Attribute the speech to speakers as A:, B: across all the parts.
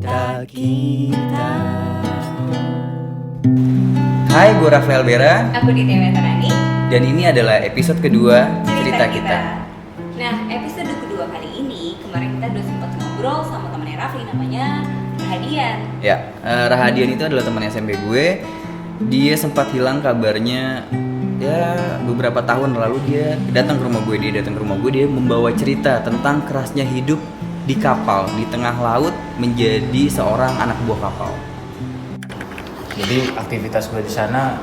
A: cerita kita. Hai, gue Rafael Bera.
B: Aku Ditya Wetarani.
A: Dan ini adalah episode kedua cerita kita.
B: Nah, episode kedua kali ini kemarin kita udah sempat ngobrol sama temannya Raffi namanya Rahadian.
A: Ya, Rahadian itu adalah teman SMP gue. Dia sempat hilang kabarnya ya beberapa tahun lalu. Dia datang ke rumah gue. Dia membawa cerita tentang kerasnya hidup di kapal di tengah laut menjadi seorang anak buah kapal.
C: Jadi aktivitas gue di sana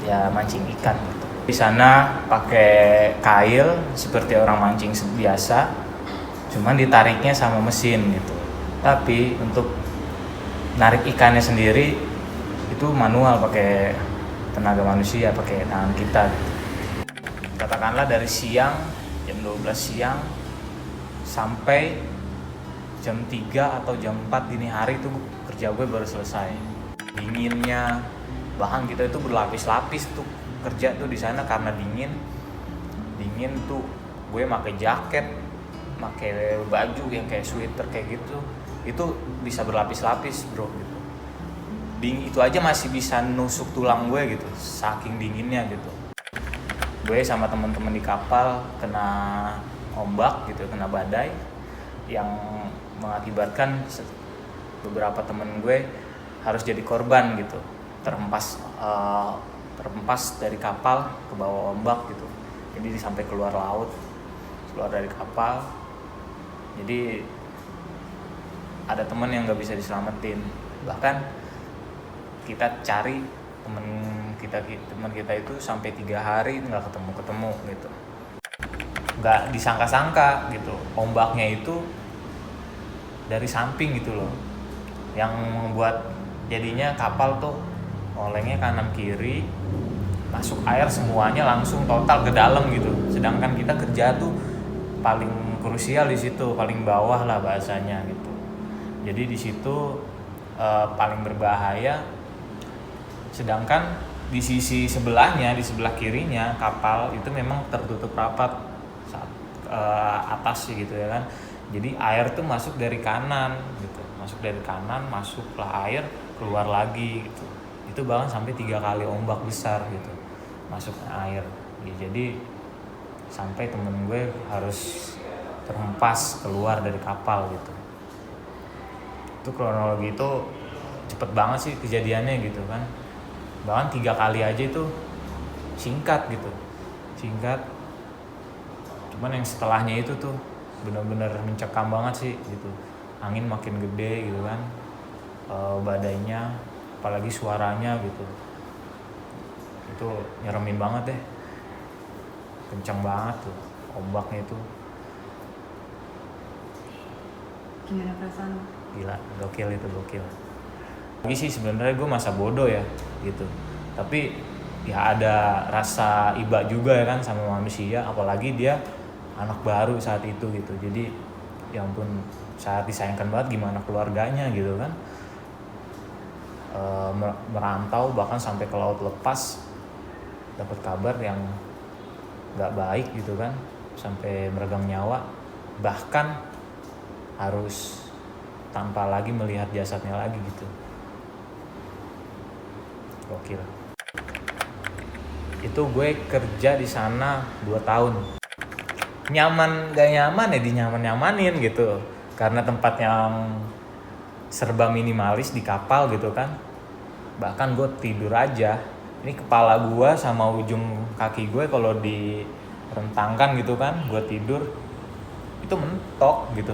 C: ya mancing ikan gitu. Di sana pakai kail seperti orang mancing biasa, cuman ditariknya sama mesin gitu. Tapi untuk narik ikannya sendiri itu manual, pakai tenaga manusia, pakai tangan kita gitu. Katakanlah dari siang jam 12 siang sampai jam 3 atau jam 4 dini hari itu kerja gue baru selesai. Dinginnya, bahkan kita itu berlapis-lapis tuh kerja tuh di sana karena dingin tuh gue pakai jaket, pakai baju yang kayak sweater kayak gitu, itu bisa berlapis-lapis bro gitu. Dingin itu aja masih bisa nusuk tulang gue gitu, saking dinginnya gitu. Gue sama teman-teman di kapal kena ombak gitu, kena badai yang mengakibatkan beberapa temen gue harus jadi korban gitu, terhempas dari kapal ke bawah ombak gitu. Jadi sampai keluar dari kapal. Jadi ada teman yang nggak bisa diselamatin. Bahkan kita cari teman kita itu sampai 3 hari nggak ketemu gitu. Nggak disangka-sangka gitu, ombaknya itu dari samping gitu loh, yang membuat jadinya kapal tuh olengnya kanan kiri, masuk air semuanya langsung total ke dalam gitu. Sedangkan kita kerja tuh paling krusial di situ, paling bawah lah bahasanya gitu. Jadi di situ paling berbahaya. Sedangkan di sisi sebelahnya, di sebelah kirinya kapal itu memang tertutup rapat saat atas gitu ya kan. Jadi air tuh masuk dari kanan gitu, masuklah air, keluar lagi gitu. Itu bahkan sampai 3 kali ombak besar gitu masuk air ya. Jadi sampai temen gue harus terhempas keluar dari kapal gitu. Itu kronologi itu cepet banget sih kejadiannya gitu kan. Bahkan 3 kali aja itu singkat. Cuman yang setelahnya itu tuh benar-benar mencekam banget sih gitu. Angin makin gede gitu kan, badainya, apalagi suaranya gitu, itu nyeremin banget deh, kencang banget tuh ombaknya itu.
B: Gimana perasaan?
C: Gila, gokil. Lagi sih sebenarnya gue masa bodoh ya gitu, tapi ya ada rasa iba juga ya kan sama manusia, apalagi dia anak baru saat itu gitu. Jadi ya ampun, sangat disayangkan banget gimana keluarganya gitu kan, merantau bahkan sampai ke laut lepas, dapat kabar yang nggak baik gitu kan, sampai meregang nyawa, bahkan harus tanpa lagi melihat jasadnya lagi gitu. Gokil. Itu gue kerja di sana 2 tahun. Nyaman gak nyaman ya, dinyaman-nyamanin gitu, karena tempat yang serba minimalis di kapal gitu kan. Bahkan gue tidur aja, ini kepala gue sama ujung kaki gue kalau direntangkan gitu kan, gue tidur itu mentok gitu.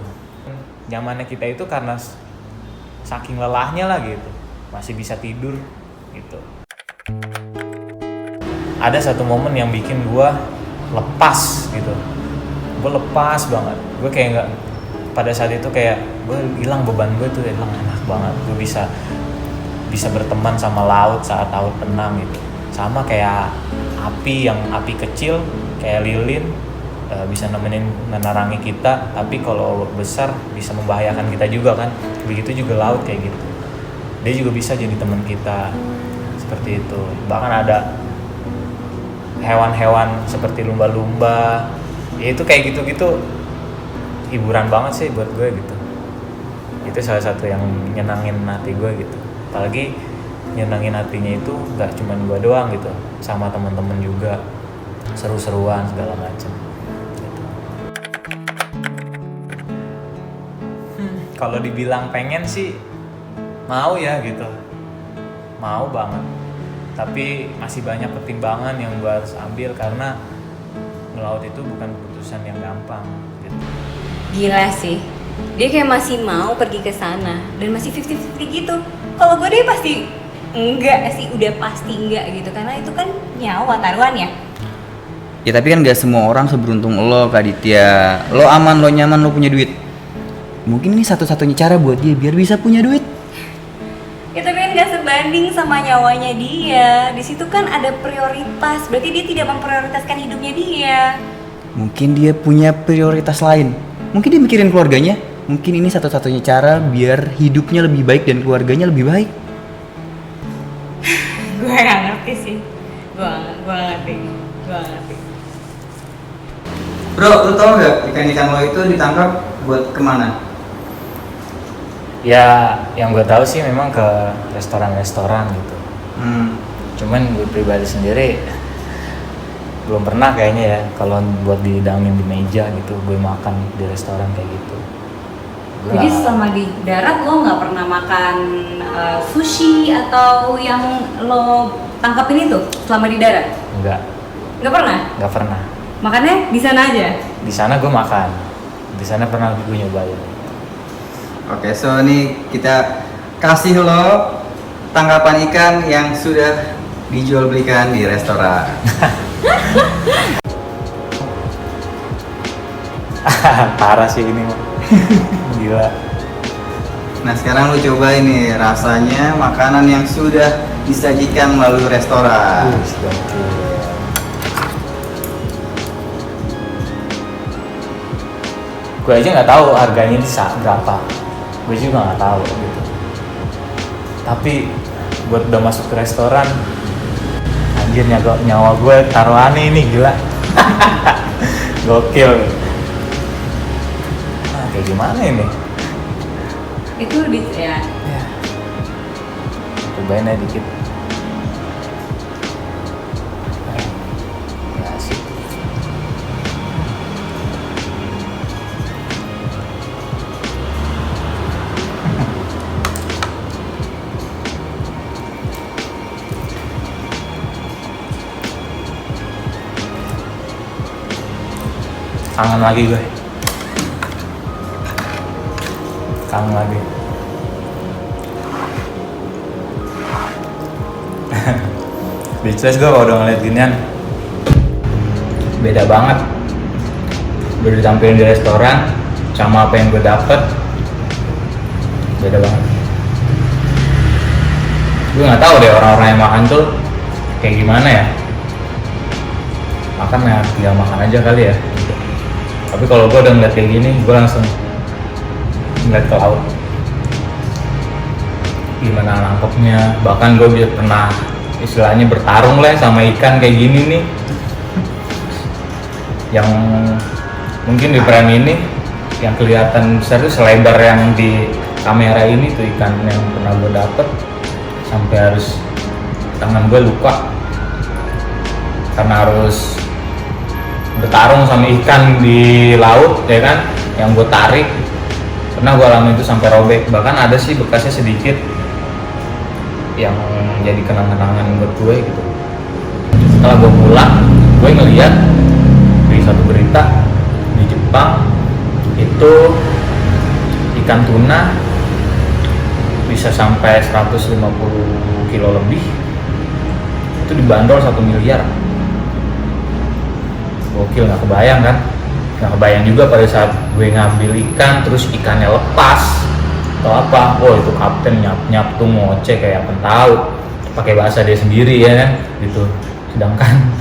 C: Nyamannya kita itu karena saking lelahnya lah gitu, masih bisa tidur gitu. Ada satu momen yang bikin gue lepas gitu, gue lepas banget. Gue kayak nggak, pada saat itu kayak gue hilang beban gue tuh, hilang, enak banget. Gue bisa berteman sama laut saat laut tenang gitu. Sama kayak api kecil kayak lilin, bisa menerangi kita, tapi kalau besar bisa membahayakan kita juga kan. Begitu juga laut kayak gitu, dia juga bisa jadi teman kita seperti itu. Bahkan ada hewan-hewan seperti lumba-lumba, ya itu kayak gitu-gitu hiburan banget sih buat gue gitu. Itu itu salah satu yang nyenangin hati gue gitu. Apalagi nyenangin hatinya itu nggak cuma gue doang gitu, sama teman-teman juga, seru-seruan segala macam gitu. Kalau dibilang pengen sih mau ya gitu, mau banget, tapi masih banyak pertimbangan yang gue harus ambil karena melaut itu bukan keputusan yang gampang gitu.
B: Gila sih, dia kayak masih mau pergi ke sana dan masih 50-50 gitu. Kalau gue dia pasti enggak sih, udah pasti enggak gitu, karena itu kan nyawa taruhannya.
A: Ya tapi kan gak semua orang seberuntung lo Kak Ditya. Lo aman, lo nyaman, lo punya duit. Mungkin ini satu-satunya cara buat dia biar bisa punya duit.
B: Ya tapi kan gak sebanding sama nyawanya dia. Di situ kan ada prioritas, berarti dia tidak memprioritaskan hidupnya dia.
A: Mungkin dia punya prioritas lain. Mungkin dia mikirin keluarganya. Mungkin ini satu-satunya cara biar hidupnya lebih baik dan keluarganya lebih baik.
B: Gue gak ngerti sih. Gue gak ngerti.
A: Bro, lo tau gak ikan-ikan lo itu ditangkap buat kemana?
C: Ya yang gue tahu sih memang ke restoran-restoran gitu. Cuman gue pribadi sendiri belum pernah kayaknya ya kalau buat dihidangin di meja gitu, gue makan di restoran kayak gitu.
B: Jadi selama di darat lo nggak pernah makan sushi atau yang lo tangkapin itu selama di darat?
C: Nggak pernah.
B: Makannya di sana aja?
C: Di sana gue makan, di sana pernah gue nyobain.
A: Oke, so ini kita kasih lo tangkapan ikan yang sudah dijual belikan di restoran.
C: Parah sih ini mah. Gila.
A: Nah sekarang lo coba ini rasanya makanan yang sudah disajikan melalui restoran.
C: Gue aja nggak tahu harganya di berapa. Gue juga nggak tahu gitu. Tapi buat udah masuk ke restoran, anjir nyawa gue taruhannya ini gila. Gokil. Nah, kayak gimana ini?
B: Itu ya.
C: Cobain aja dikit. Nggak asik. Kangen lagi gue. Kangen lagi. Speechless gue kalau udah ngeliat ginian. Beda banget. Udah ditampilin di restoran sama apa yang gue dapet. Beda banget. Gue nggak tahu deh orang-orang yang makan tuh kayak gimana ya. Makan ya tinggal makan aja kali ya. Tapi kalau gue udah ngeliat kayak gini, gue langsung ngeliat ke laut. Gimana nangkepnya, bahkan gue bisa pernah istilahnya bertarung lah sama ikan kayak gini nih. Yang mungkin di frame ini yang kelihatan besar tuh selebar yang di kamera ini tuh ikan yang pernah gue dapet. Sampai harus tangan gue luka karena harus bertarung sama ikan di laut ya kan, yang gue tarik. Pernah gue alami itu sampai robek, bahkan ada sih bekasnya sedikit yang jadi kenang-kenangan buat gue gitu. Setelah gue pulang, gue ngeliat di satu berita di Jepang itu ikan tuna bisa sampai 150 kilo lebih, itu dibanderol 1 miliar. Gokil, nggak kebayang kan? Nggak kebayang juga pada saat gue ngambil ikan terus ikannya lepas atau apa. Oh itu kapten nyap tuh ngoceh kayak pentau, pakai bahasa dia sendiri ya kan gitu. Sedangkan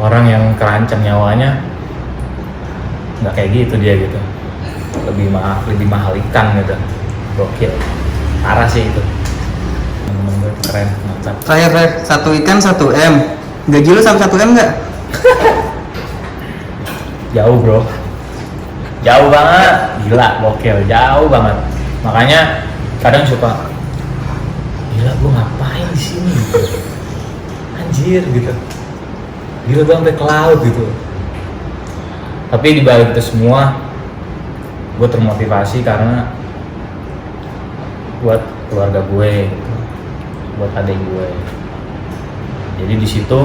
C: orang yang terancam nyawanya nggak kayak gitu dia gitu, lebih mahal ikan gitu. Gokil, parah sih itu. Temen gue keren, mantap.
A: Terakhir, 1 ikan 1 M. Gaji lu sampai 1 M nggak?
C: Jauh bro, jauh banget, gila, gokil, jauh banget. Makanya kadang suka, gila gue ngapain di sini gitu, anjir gitu, gila gue sampai ke laut gitu. Tapi di balik itu semua, gue termotivasi karena buat keluarga gue, gitu. Buat adik gue. Jadi di situ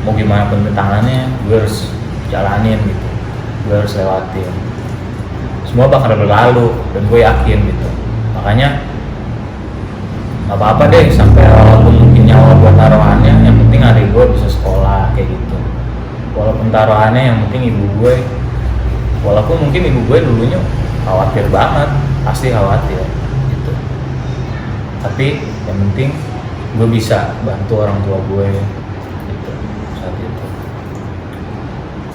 C: mau gimana pun tantangannya, gue harus jalanin gitu, gue harus lewatin. Semua bakal berlalu dan gue yakin gitu. Makanya nggak apa-apa deh sampai walaupun mungkin nyawa buat taruhannya, yang penting adik gue bisa sekolah kayak gitu. Walaupun taruhannya yang penting ibu gue, walaupun mungkin ibu gue dulunya khawatir banget, pasti khawatir gitu. Tapi yang penting gue bisa bantu orang tua gue,